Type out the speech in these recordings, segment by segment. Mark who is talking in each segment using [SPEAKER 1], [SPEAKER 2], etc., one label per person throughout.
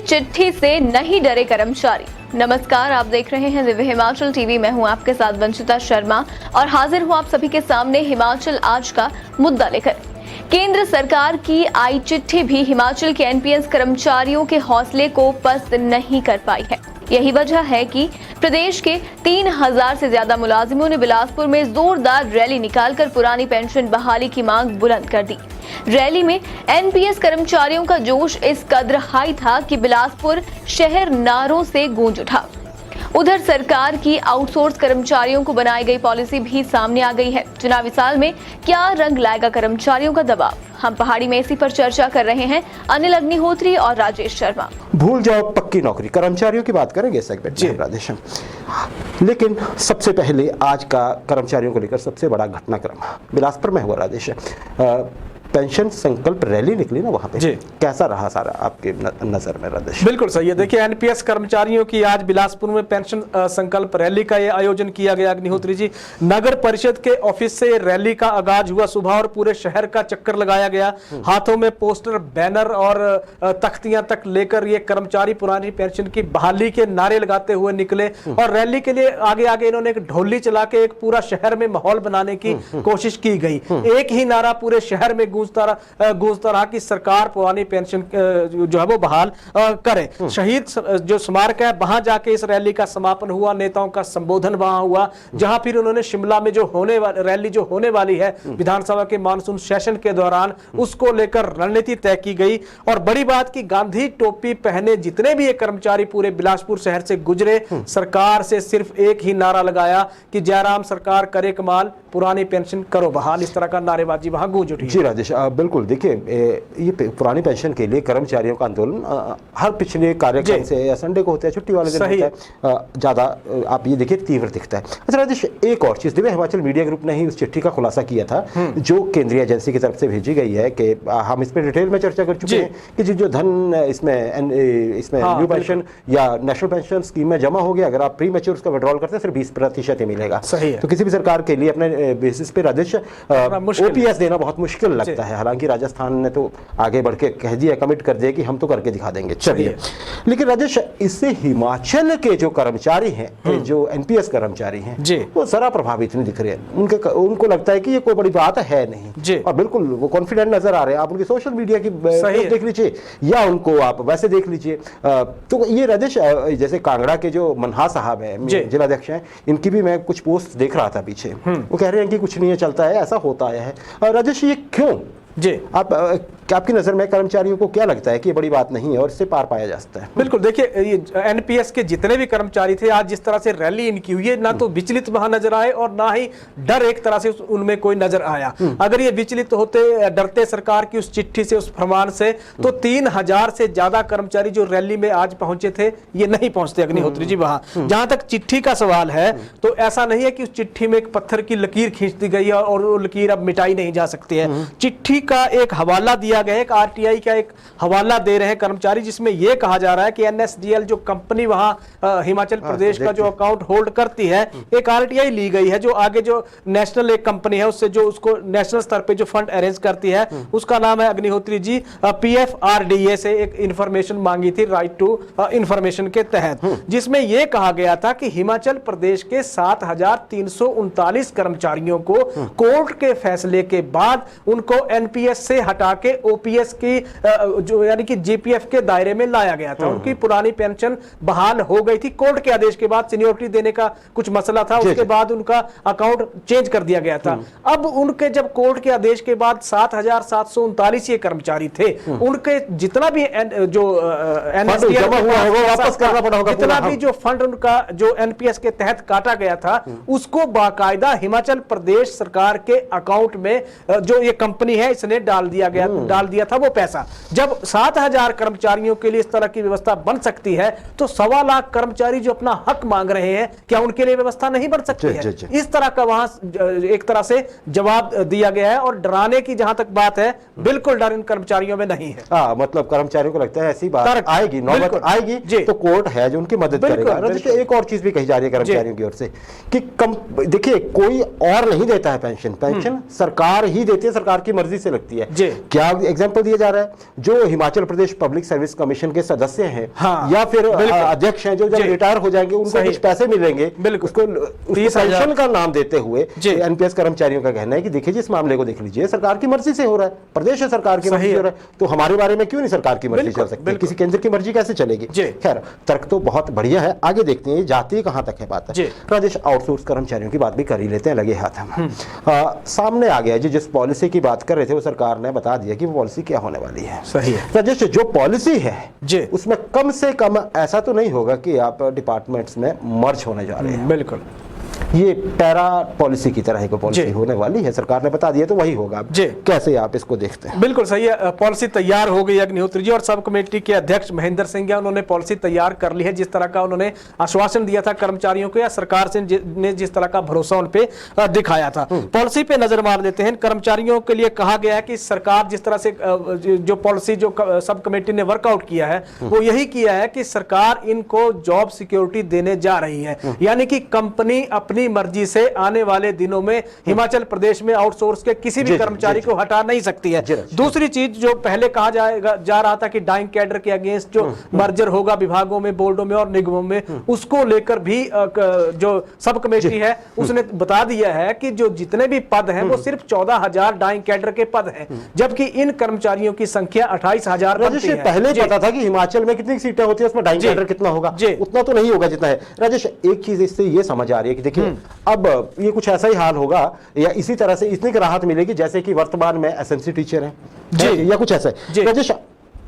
[SPEAKER 1] चिट्ठी से नहीं डरे कर्मचारी। नमस्कार, आप देख रहे हैं दिव्य हिमाचल टीवी। मैं हूं आपके साथ वंशिता शर्मा और हाजिर हूं आप सभी के सामने हिमाचल आज का मुद्दा लेकर। केंद्र सरकार की आई चिट्ठी भी हिमाचल के एनपीएस कर्मचारियों के हौसले को पस्त नहीं कर पाई है। यही वजह है कि प्रदेश के 3000 से ज्यादा मुलाजिमों ने बिलासपुर में जोरदार रैली निकालकर पुरानी पेंशन बहाली की मांग बुलंद कर दी। रैली में एनपीएस कर्मचारियों का जोश इस कदर हाई था कि बिलासपुर शहर नारों से गूंज उठा। उधर सरकार की आउटसोर्स कर्मचारियों को बनाई गई पॉलिसी भी सामने आ गई है। चुनावी साल में क्या रंग लाएगा कर्मचारियों का दबाव? हम पहाड़ी में इसी पर चर्चा कर रहे हैं अनिल अग्निहोत्री और राजेश शर्मा।
[SPEAKER 2] भूल जाओ पक्की नौकरी, कर्मचारियों की बात करेंगे सेगमेंट में राजेश। लेकिन सबसे पहले आज का कर्मचारियों को लेकर सबसे बड़ा घटनाक्रम बिलासपुर में हुआ राजेश। पेंशन संकल्प रैली निकली ना, वहां पे कैसा रहा सारा आपके नजर में राजेश?
[SPEAKER 3] बिल्कुल सही है। देखिए, एनपीएस कर्मचारियों की आज बिलासपुर में पेंशन संकल्प रैली का ये आयोजन किया गया। अग्निहोत्री जी, नगर परिषद के ऑफिस से रैली का आगाज हुआ सुबह और पूरे शहर का चक्कर लगाया गया। हाथों में पोस्टर, बैनर और तख्तियां तक लेकर ये कर्मचारी पुरानी पेंशन की बहाली के नारे लगाते हुए निकले और रैली के लिए आगे आगे इन्होंने एक ढोली चला के एक पूरा शहर में माहौल बनाने की कोशिश की गई। एक ही नारा पूरे शहर में गूंजता रहा कि सरकार पुरानी पेंशन जो है वो बहाल करे। शहीद जो स्मारक है वहां जाके इस रैली का समापन हुआ। नेताओं का संबोधन वहां हुआ, जहां फिर उन्होंने शिमला में जो रैली जो होने वाली है विधानसभा के मानसून सेशन के दौरान, उसको लेकर रणनीति तय की गई। और बड़ी बात की गांधी टोपी पहने जितने भी ये कर्मचारी पूरे बिलासपुर शहर से गुजरे, सरकार से सिर्फ एक ही नारा लगाया कि जयराम सरकार करे कमाल, पुरानी पेंशन करो बहाल। इस तरह का नारेबाजी वहां गूंज उठी।
[SPEAKER 2] जी राजेश, बिल्कुल। देखिए, ये पुरानी पेंशन के लिए कर्मचारियों का आंदोलन हर पिछले कार्यक्रम से या संडे को होता है, छुट्टी वाले दिन होता है, ज्यादा आप ये देखिए तीव्र दिखता है। अच्छा राजेश, एक और चीज, दिव्य हिमाचल मीडिया ग्रुप ने ही उस चिट्ठी का खुलासा किया था जो केंद्रीय एजेंसी की तरफ से भेजी गई है कि हम इस पर डिटेल में चर्चा कर चुके हैं कि जो धन इसमें न्यू पेंशन या नेशनल पेंशन स्कीम में जमा हो गया, अगर आप प्री मैच्योर उसका विड्रॉल करते हैं सिर्फ 20% ही मिलेगा। तो किसी भी सरकार के लिए अपने बेसिस पे राजेश ओपीएस देना बहुत मुश्किल लगता है। हालांकि राजस्थान ने तो आगे बढ़ के कह दिया, कमिट कर दिया कि हम तो करके दिखा देंगे। चलिए, लेकिन राजेश, इससे हिमाचल के जो कर्मचारी हैं, जो एनपीएस कर्मचारी हैं, वो जरा प्रभावित नहीं दिख रहे हैं। उनको लगता है कि ये कोई बड़ी बात है नहीं, और बिल्कुल वो कॉन्फिडेंट नजर आ रहे हैं। आप उनकी सोशल मीडिया की देख लीजिए या उनको आप वैसे देख लीजिए। तो ये राजेश, जैसे कांगड़ा के जो मनहा साहब है, जिलाध्यक्ष हैं, इनकी भी मैं कुछ पोस्ट देख रहा था पीछे, वो कह रहे हैं कि कुछ नहीं चलता है, ऐसा होता है। राजेश, ये क्यों? आपकी नजर में कर्मचारियों को क्या लगता है कि ये बड़ी बात नहीं है और इससे पार पाया जा सकता है?
[SPEAKER 3] बिल्कुल। देखिए, एनपीएस के जितने भी कर्मचारी थे, आज जिस तरह से रैली इनकी हुई है, ना तो विचलित वहां नजर आए और ना ही डर एक तरह से उनमें कोई नजर आया। अगर ये विचलित होते, डरते सरकार की उस चिट्ठी से, उस फरमान से, तो 3000 से ज्यादा कर्मचारी जो रैली में आज पहुंचे थे, ये नहीं पहुंचते। अग्निहोत्री जी, वहां जहां तक चिट्ठी का सवाल है, तो ऐसा नहीं है कि उस चिट्ठी में एक पत्थर की लकीर खींच दी गई है और वो लकीर अब मिटाई नहीं जा सकती है। चिट्ठी का एक हवाला दिया गया है, एक आरटीआई का एक हवाला दे रहे हैं कर्मचारी, जिसमें यह कहा जा रहा है कि एनएसडीएल जो कंपनी वहां हिमाचल प्रदेश का जो अकाउंट होल्ड करती है, एक आरटीआई ली गई है जो आगे जो नेशनल एक कंपनी है उससे जो उसको नेशनल स्तर पे जो फंड अरेंज करती है, उसका नाम है अग्निहोत्री जी पीएफआरडीए से एक इंफॉर्मेशन मांगी थी, राइट टू इंफॉर्मेशन के तहत, जिसमें यह कहा गया था कि हिमाचल प्रदेश के 7339 कर्मचारियों को कोर्ट के फैसले के बाद उनको एनपीएस से हटा के ओपीएस की जो यानी कि जीपीएफ के दायरे में लाया गया था। उनकी पुरानी पेंशन बहाल हो गई थी। कोर्ट के आदेश के बाद सीनियोरिटी देने का कुछ मसला था, उसके बाद उनका अकाउंट चेंज कर दिया गया था। अब उनके जब कोर्ट के आदेश के बाद 7739 ये कर्मचारी थे, उनके जितना भी जो जितना भी जो फंड उनका जो एनपीएस के तहत काटा गया था, उसको बाकायदा हिमाचल प्रदेश सरकार के अकाउंट में जो ये कंपनी है इसने डाल दिया था वो पैसा। जब 7000 कर्मचारियों के लिए इस तरह की व्यवस्था बन सकती है, तो 1.25 लाख कर्मचारी जो अपना हक मांग रहे हैं, क्या उनके लिए व्यवस्था नहीं बन सकती है? इस तरह का वहां एक तरह से जवाब दिया गया है। और डराने की जहां तक बात है, बिल्कुल डर इन कर्मचारियों में नहीं है।
[SPEAKER 2] मतलब कर्मचारियों को लगता है ऐसी बात आएगी, नौबत आएगी तो कोर्ट है जो उनकी मदद करेगा। एक और चीज भी कही जा रही है कर्मचारियों की ओर से कि देखिए, कोई और नहीं देता है पेंशन सरकार ही देती है, सरकार की मर्जी से लगती है।
[SPEAKER 3] जी।
[SPEAKER 2] क्या एग्जाम्पल दिया जा रहा है, जो Himachal Pradesh public service commission के सदस्य हैं,
[SPEAKER 3] हाँ,
[SPEAKER 2] या फिर अध्यक्ष हैं, जो जब रिटायर हो जाएंगे उनको कुछ पैसे मिलेंगे, उसको पेंशन का नाम देते हुए एनपीएस कर्मचारियों का कहना है कि देखिए जी इस मामले को देख लीजिए, सरकार की मर्जी से हो रहा है, प्रदेश सरकार की मर्जी से हो रहा है, तो हमारे बारे में क्यों नहीं सरकार की मर्जी चल सकती, किसी केंद्र की मर्जी कैसे चलेगी। खैर, तर्क तो बहुत बढ़िया है, आगे देखते हैं जाती कहां तक है बात है। राजेश, आउटसोर्स कर्मचारियों की बात भी कर ही लेते हैं, लगे हाथ हम। सामने आ गया जी, जिस पॉलिसी की बात कर रहे थे वो सरकार ने बता दिया कि वो पॉलिसी क्या होने वाली है।
[SPEAKER 3] सही है
[SPEAKER 2] राजेश, जो पॉलिसी है उसमें कम से कम ऐसा तो नहीं होगा कि आप डिपार्टमेंट्स में मर्ज होने जा रहे हैं।
[SPEAKER 3] बिल्कुल,
[SPEAKER 2] ये पैरा पॉलिसी की तरह की पॉलिसी होने वाली है, सरकार ने बता दिया, तो वही होगा। कैसे आप इसको देखते हैं?
[SPEAKER 3] बिल्कुल सही है, पॉलिसी तैयार हो गई अग्निहोत्री जी, और सब कमेटी के अध्यक्ष महेंद्र सिंह उन्होंने पॉलिसी तैयार कर ली है। जिस तरह का उन्होंने आश्वासन दिया था कर्मचारियों को, या सरकार से ने जिस तरह का भरोसा उन पे दिखाया था, पॉलिसी पे नजर मार देते हैं। कर्मचारियों के लिए कहा गया है कि सरकार जिस तरह से जो पॉलिसी जो सब कमेटी ने वर्कआउट किया है वो यही किया है कि सरकार इनको जॉब सिक्योरिटी देने जा रही है, यानी कि कंपनी अपनी मर्जी से आने वाले दिनों में हिमाचल प्रदेश में आउटसोर्स के किसी भी कर्मचारी को हटा नहीं सकती है। दूसरी चीज जो पहले कहा जा रहा था कि डाइंग कैडर के अगेंस्ट जो मर्जर होगा विभागों में, बोर्डों में और निगमों में, उसको लेकर भी जो सब कमेटी है उसने बता दिया है कि जो जितने भी पद हैं वो सिर्फ 14,000 डाइंग कैडर के पद हैं, जबकि इन कर्मचारियों की संख्या 28,000 बनती है।
[SPEAKER 2] पहले पता था कि हिमाचल में कितनी सीटें होती है, उसमें डाइंग कैडर कितना होगा, उतना तो नहीं होगा जितना है। राजेश, एक चीज इससे ये समझ आ रही है कि देखिए अब ये कुछ ऐसा ही हाल होगा या इसी तरह से इतनी राहत मिलेगी जैसे कि वर्तमान में एसएमसी टीचर हैं या कुछ ऐसा है। राजेश,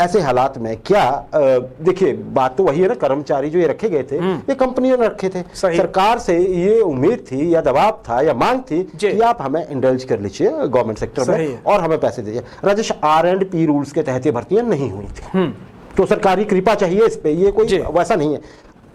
[SPEAKER 2] ऐसे हालात में क्या देखिए बात तो वही है ना, कर्मचारी जो ये रखे गए थे ये कंपनियों ने रखे थे, सरकार से ये उम्मीद थी या दबाव था या मांग थी कि आप हमें इंडल्ज कर लीजिए गवर्नमेंट सेक्टर में और हमें पैसे दीजिए। राजेश, R&P रूल्स के तहत ये भर्तियां नहीं हुई थी, तो सरकारी कृपा चाहिए इस पे, ये कोई वैसा नहीं है।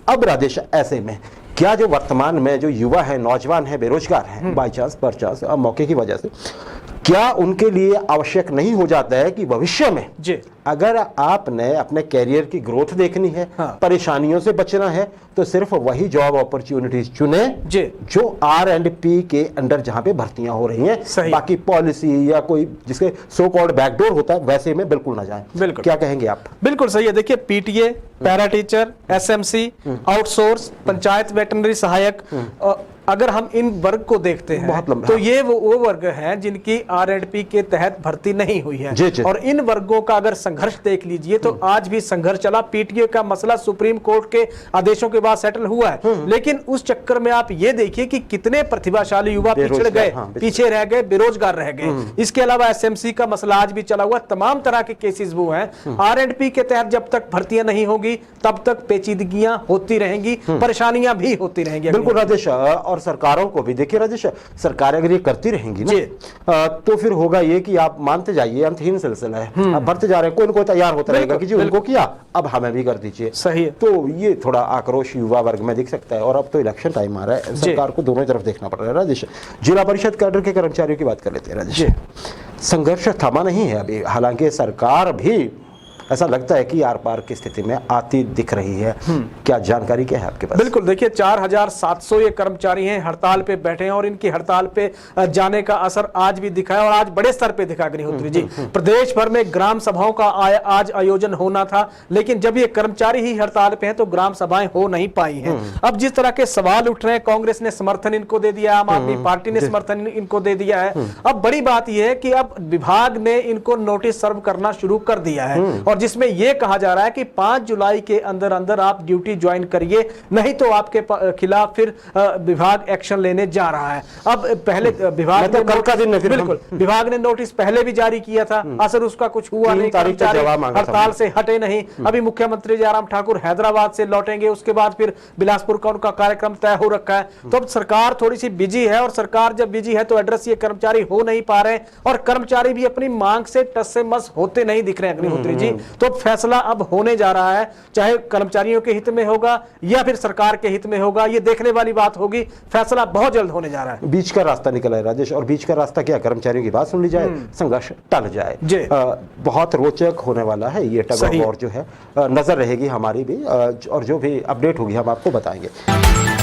[SPEAKER 2] अब राजेश, ऐसे में क्या जो वर्तमान में जो युवा है, नौजवान है, बेरोजगार है, बाई चांस परचांस मौके की वजह से, क्या उनके लिए आवश्यक नहीं हो जाता है कि भविष्य में अगर आपने अपने कैरियर की ग्रोथ देखनी है, परेशानियों से बचना है, तो सिर्फ वही जॉब अपॉर्चुनिटीज चुने जो R&P के अंडर जहां पे भर्तियां हो रही हैं, बाकी पॉलिसी या कोई जिसके सो कॉल्ड बैकडोर होता है वैसे में बिल्कुल ना जाएं। बिल्कुल, क्या कहेंगे आप?
[SPEAKER 3] बिल्कुल सही है। देखिए, PTA, para teacher, SMC, outsource, panchayat veterinary सहायक, अगर हम इन वर्ग को देखते हैं तो ये वो वर्ग हैं जिनकी R&P के तहत भर्ती नहीं हुई है। और इन वर्गों का अगर संघर्ष देख लीजिए तो आज भी संघर्ष चला। पीटीए का मसला सुप्रीम कोर्ट के आदेशों के बाद सेटल हुआ है, लेकिन उस चक्कर में आप ये देखिए कि कितने प्रतिभाशाली युवा पिछड़ गए, पीछे रह गए, बेरोजगार रह गए। इसके अलावा एसएमसी का मसला आज भी चला हुआ। तमाम तरह के केसेस वो हैं। R&P के तहत जब तक भर्तियां नहीं होगी तब तक पेचीदगियां होती रहेंगी, परेशानियां भी होती रहेंगी।
[SPEAKER 2] बिल्कुल राजेश, और सरकारों को भी देखिए राजेश, सरकारें अगर ये करती रहेंगी ना तो फिर होगा ये कि आप मानते जाइए अंतहीन सिलसिला है, आप भरते जा रहे हैं, कोई न कोई तैयार होता रहेगा कि जी उनको किया अब हमें भी कर दीजिए।
[SPEAKER 3] सही है।
[SPEAKER 2] तो ये थोड़ा आक्रोश युवा वर्ग में दिख सकता है। और अब तो इलेक्शन टाइम आ रहा है, सरकार को दोनों तरफ देखना पड़ रहा है। राजेश, जिला परिषद कैडर के कर्मचारियों की बात कर लेते हैं। राजेश, संघर्ष थमा नहीं है अभी, हालांकि सरकार भी ऐसा लगता है कि आर पार की स्थिति में आती दिख रही है। क्या जानकारी क्या है आपके पास?
[SPEAKER 3] बिल्कुल, देखिए 4700 ये कर्मचारी हैं हड़ताल पे बैठे हैं और इनकी हड़ताल पे जाने का असर आज भी दिखा है और आज बड़े स्तर पे दिखा। अग्निहोत्री जी, प्रदेश भर में ग्राम सभाओं का आज आयोजन होना था, लेकिन जब ये कर्मचारी ही हड़ताल पे हैं तो ग्राम सभाएं हो नहीं पाई हैं। अब जिस तरह के सवाल उठ रहे हैं, कांग्रेस ने समर्थन इनको दे दिया, आम आदमी पार्टी ने समर्थन इनको दे दिया है। अब बड़ी बात यह है कि अब विभाग ने इनको नोटिस सर्व करना शुरू कर दिया है और जिसमें यह कहा जा रहा है कि 5 जुलाई के अंदर अंदर आप ड्यूटी ज्वाइन करिए, नहीं तो आपके खिलाफ फिर विभाग एक्शन लेने जा रहा है। अब पहले विभाग ने
[SPEAKER 2] कल का दिन है,
[SPEAKER 3] बिल्कुल विभाग ने नोटिस पहले भी जारी किया था, असर उसका कुछ हुआ नहीं, हड़ताल से हटे नहीं। अभी मुख्यमंत्री जयराम ठाकुर हैदराबाद से लौटेंगे, उसके बाद फिर बिलासपुर का उनका कार्यक्रम तय हो रखा है। तो अब सरकार थोड़ी सी बिजी है और सरकार जब बिजी है तो एड्रेस ये कर्मचारी हो नहीं पा रहे और कर्मचारी भी अपनी मांग से टस से मस होते नहीं दिख रहे हैं। अग्निहोत्री जी, तो फैसला अब होने जा रहा है, चाहे कर्मचारियों के हित में होगा या फिर सरकार के हित में होगा, ये देखने वाली बात होगी। फैसला बहुत जल्द होने जा रहा है।
[SPEAKER 2] बीच का रास्ता निकला है राजेश, और बीच का रास्ता क्या, कर्मचारियों की बात सुन ली जाए, संघर्ष टल जाए। बहुत रोचक होने वाला है ये टग ऑफ वॉर जो है, नजर रहेगी हमारी भी और जो भी अपडेट होगी हम आपको बताएंगे।